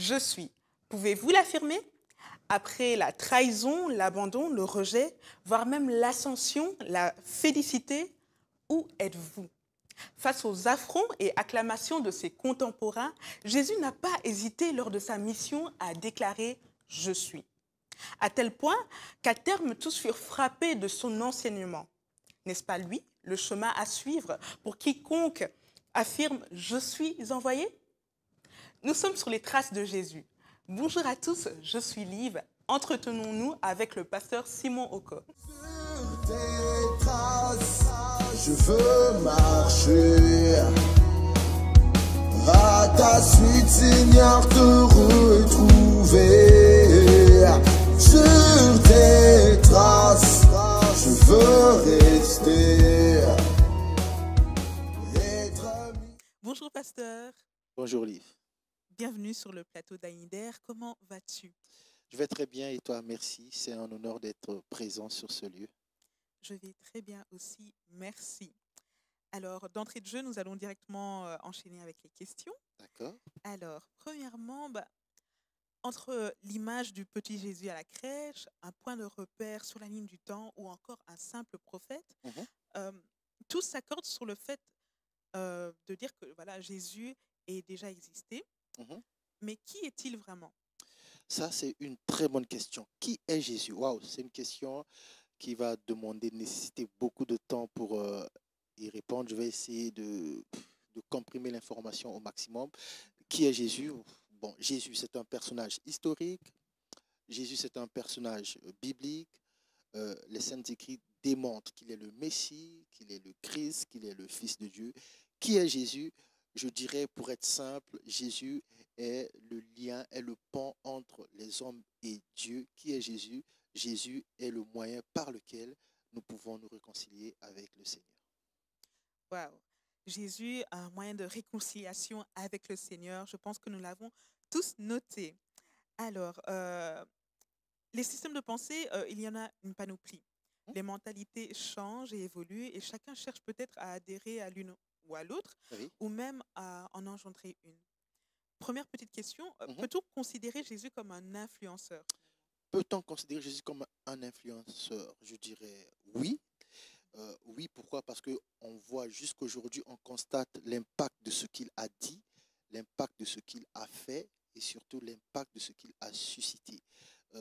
Je suis. Pouvez-vous l'affirmer? Après la trahison, l'abandon, le rejet, voire même l'ascension, la félicité, où êtes-vous? Face aux affronts et acclamations de ses contemporains, Jésus n'a pas hésité lors de sa mission à déclarer «Je suis», à tel point qu'à terme tous furent frappés de son enseignement. N'est-ce pas lui, le chemin à suivre pour quiconque affirme «Je suis envoyé»? Nous sommes sur les traces de Jésus. Bonjour à tous, je suis Liv. Entretenons-nous avec le pasteur Simon Oko. Sur tes traces, je veux marcher à ta suite, Seigneur, te retrouver. Sur tes traces, je veux rester. Bonjour pasteur. Bonjour Liv. Bienvenue sur le plateau d'Aïder. Comment vas-tu? Je vais très bien et toi, merci. C'est un honneur d'être présent sur ce lieu. Je vais très bien aussi, merci. Alors, d'entrée de jeu, nous allons directement enchaîner avec les questions. D'accord. Alors, premièrement, entre l'image du petit Jésus à la crèche, un point de repère sur la ligne du temps ou encore un simple prophète, Mhm. euh, tous s'accordent sur le fait de dire que voilà, Jésus est déjà existé. Mhm. Mais qui est-il vraiment? Ça, c'est une très bonne question. Qui est Jésus? Waouh, c'est une question qui va nécessiter beaucoup de temps pour y répondre. Je vais essayer de comprimer l'information au maximum. Qui est Jésus? Bon, Jésus, c'est un personnage historique. Jésus, c'est un personnage biblique. Les Saintes Écrits démontrent qu'il est le Messie, qu'il est le Christ, qu'il est le Fils de Dieu. Qui est Jésus? Je dirais, pour être simple, Jésus est le lien, est le pont entre les hommes et Dieu. Qui est Jésus? Jésus est le moyen par lequel nous pouvons nous réconcilier avec le Seigneur. Waouh! Jésus, un moyen de réconciliation avec le Seigneur. Je pense que nous l'avons tous noté. Alors, les systèmes de pensée, il y en a une panoplie. Les mentalités changent et évoluent et chacun cherche peut-être à adhérer à l'une ou à l'autre Oui. ou même à en engendrer une. Première petite question, Mhm. peut-on considérer Jésus comme un influenceur? Peut-on considérer Jésus comme un influenceur? Je dirais oui. Oui, pourquoi? Parce qu'on voit jusqu'aujourd'hui, on constate l'impact de ce qu'il a dit, l'impact de ce qu'il a fait et surtout l'impact de ce qu'il a suscité.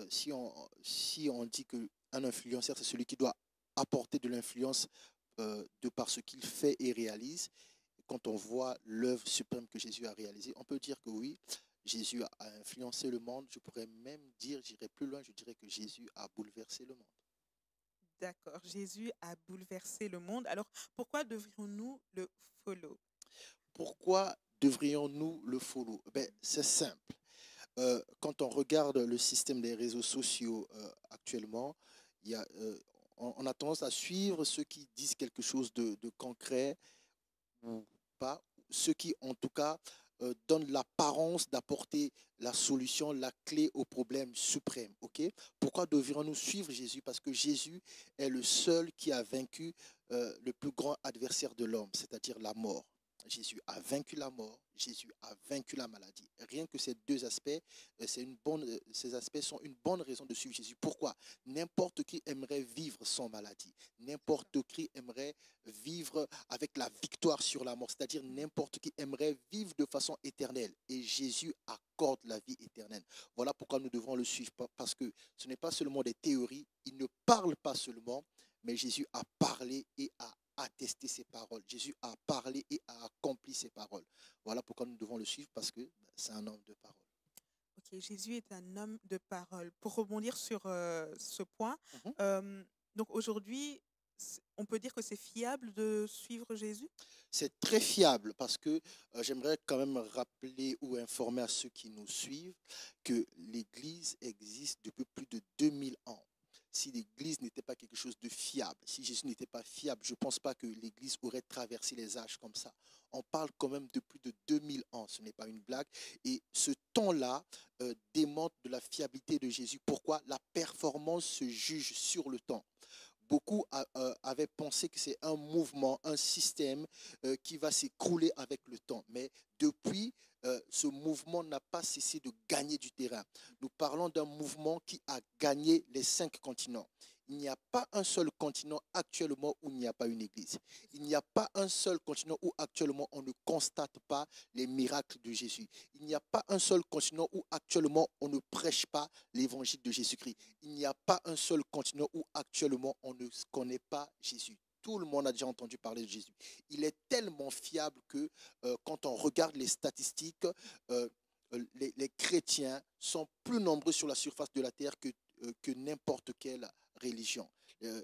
Si on dit qu'un influenceur, c'est celui qui doit apporter de l'influence de par ce qu'il fait et réalise, quand on voit l'œuvre suprême que Jésus a réalisée, on peut dire que oui, Jésus a influencé le monde. Je pourrais même dire, j'irais plus loin, je dirais que Jésus a bouleversé le monde. D'accord, Jésus a bouleversé le monde. Alors, pourquoi devrions-nous le follow? Pourquoi devrions-nous le follow? Ben, c'est simple. Quand on regarde le système des réseaux sociaux actuellement, il y a, on a tendance à suivre ceux qui disent quelque chose de concret ou pas, ceux qui en tout cas donnent l'apparence d'apporter la solution, la clé au problème suprême. Ok? Pourquoi devrions-nous suivre Jésus? Parce que Jésus est le seul qui a vaincu le plus grand adversaire de l'homme, c'est-à-dire la mort. Jésus a vaincu la mort, Jésus a vaincu la maladie. Rien que ces deux aspects, ces aspects sont une bonne raison de suivre Jésus. Pourquoi? N'importe qui aimerait vivre sans maladie. N'importe qui aimerait vivre avec la victoire sur la mort. C'est-à-dire n'importe qui aimerait vivre de façon éternelle. Et Jésus accorde la vie éternelle. Voilà pourquoi nous devons le suivre. Parce que ce n'est pas seulement des théories. Il ne parle pas seulement, mais Jésus a parlé et a attesté ses paroles. Jésus a parlé et a accompli ses paroles. Voilà pourquoi nous devons le suivre, parce que c'est un homme de parole. Ok, Jésus est un homme de parole. Pour rebondir sur ce point, Mhm. donc aujourd'hui, on peut dire que c'est fiable de suivre Jésus? C'est très fiable parce que j'aimerais quand même rappeler ou informer à ceux qui nous suivent que l'Église existe depuis plus de 2000 ans. Si l'Église n'était pas quelque chose de fiable, si Jésus n'était pas fiable, je ne pense pas que l'Église aurait traversé les âges comme ça. On parle quand même de plus de 2000 ans, ce n'est pas une blague. Et ce temps-là démontre de la fiabilité de Jésus. Pourquoi? La performance se juge sur le temps. beaucoup avaient pensé que c'est un mouvement, un système qui va s'écrouler avec le temps. Mais depuis, ce mouvement n'a pas cessé de gagner du terrain. Nous parlons d'un mouvement qui a gagné les 5 continents. Il n'y a pas un seul continent actuellement où il n'y a pas une église. Il n'y a pas un seul continent où actuellement on ne constate pas les miracles de Jésus. Il n'y a pas un seul continent où actuellement on ne prêche pas l'évangile de Jésus-Christ. Il n'y a pas un seul continent où actuellement on ne connaît pas Jésus. Tout le monde a déjà entendu parler de Jésus. Il est tellement fiable que quand on regarde les statistiques, les chrétiens sont plus nombreux sur la surface de la terre que n'importe quelle religion.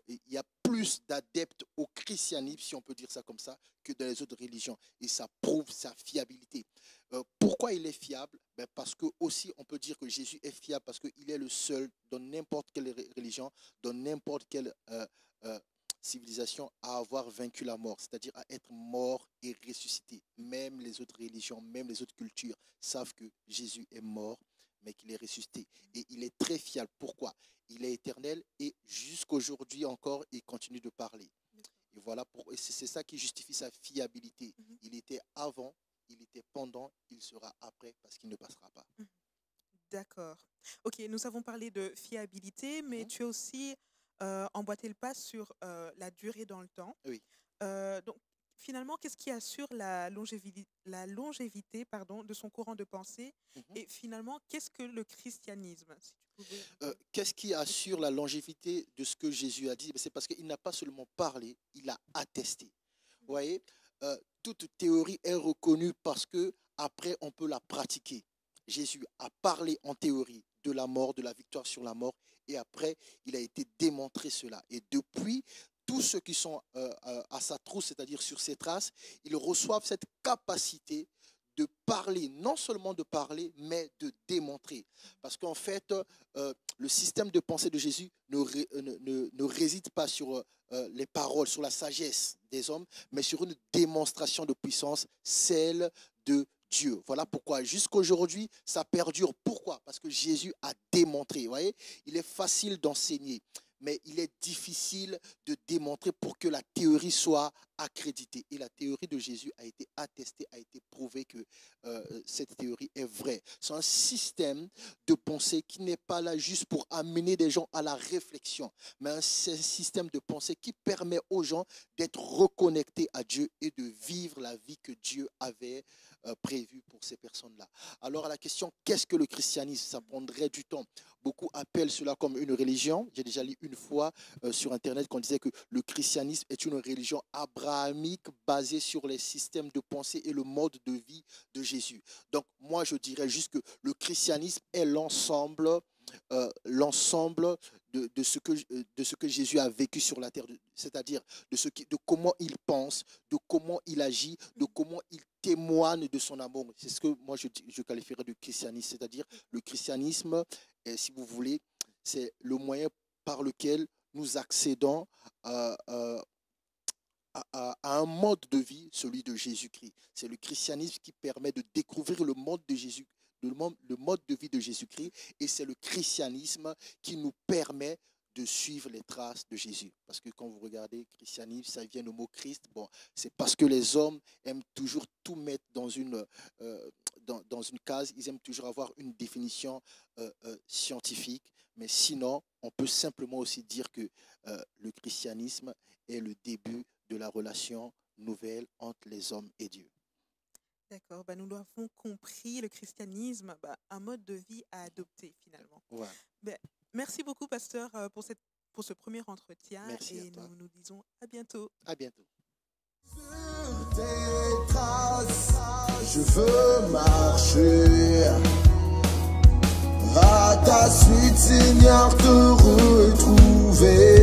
Il y a plus d'adeptes au christianisme, si on peut dire ça comme ça, que dans les autres religions. Et ça prouve sa fiabilité. Pourquoi il est fiable? Parce que aussi on peut dire que Jésus est fiable parce qu'il est le seul dans n'importe quelle religion, dans n'importe quelle civilisation à avoir vaincu la mort, c'est-à-dire à être mort et ressuscité. Même les autres religions, même les autres cultures savent que Jésus est mort, mais qu'il est ressuscité. Et il est très fiable. Pourquoi? Il est éternel et jusqu'aujourd'hui encore, il continue de parler. Et voilà, c'est ça qui justifie sa fiabilité. Il était avant, il était pendant, il sera après parce qu'il ne passera pas. D'accord. Ok, nous avons parlé de fiabilité, mais tu as aussi emboîté le pas sur la durée dans le temps. Oui. Donc, finalement, qu'est-ce qui assure la longévité de son courant de pensée? Et finalement, qu'est-ce que le christianisme, si tu pouvais... Qu'est-ce qui assure la longévité de ce que Jésus a dit? C'est parce qu'il n'a pas seulement parlé, il a attesté. Vous voyez, toute théorie est reconnue parce que après on peut la pratiquer. Jésus a parlé en théorie de la mort, de la victoire sur la mort, et après il a été démontré cela. Et depuis, tous ceux qui sont à sa trousse, c'est-à-dire sur ses traces, ils reçoivent cette capacité de parler, non seulement de parler, mais de démontrer. Parce qu'en fait, le système de pensée de Jésus ne réside pas sur les paroles, sur la sagesse des hommes, mais sur une démonstration de puissance, celle de Dieu. Voilà pourquoi jusqu'aujourd'hui, ça perdure. Pourquoi? Parce que Jésus a démontré. Vous voyez, il est facile d'enseigner, mais il est difficile de démontrer pour que la théorie soit accréditée. Et la théorie de Jésus a été attestée, a été prouvé que cette théorie est vraie. C'est un système de pensée qui n'est pas là juste pour amener des gens à la réflexion, mais c'est un système de pensée qui permet aux gens d'être reconnectés à Dieu et de vivre la vie que Dieu avait prévue pour ces personnes-là. Alors à la question, qu'est-ce que le christianisme? Ça prendrait du temps. Beaucoup appellent cela comme une religion. J'ai déjà lu une fois sur Internet qu'on disait que le christianisme est une religion abrahamique basée sur les systèmes de pensée et le mode de vie de Jésus. Donc moi je dirais juste que le christianisme est l'ensemble de ce que Jésus a vécu sur la terre, c'est-à-dire de comment il pense, de comment il agit, de comment il témoigne de son amour. C'est ce que moi je qualifierais de christianisme, c'est-à-dire le christianisme, si vous voulez, c'est le moyen par lequel nous accédons à un mode de vie, celui de Jésus-Christ. C'est le christianisme qui permet de découvrir le mode de Jésus, le mode de vie de Jésus-Christ, et c'est le christianisme qui nous permet de suivre les traces de Jésus. Parce que quand vous regardez christianisme, ça vient du mot Christ. Bon, c'est parce que les hommes aiment toujours tout mettre dans une case. Ils aiment toujours avoir une définition scientifique. Mais sinon, on peut simplement aussi dire que le christianisme est le début de la relation nouvelle entre les hommes et Dieu. D'accord, nous l'avons compris, le christianisme, un mode de vie à adopter finalement. Ouais. Merci beaucoup, pasteur, pour ce premier entretien. Merci et nous disons à bientôt. À bientôt. Sur tes traces, je veux marcher. À ta suite, Seigneur, te retrouver.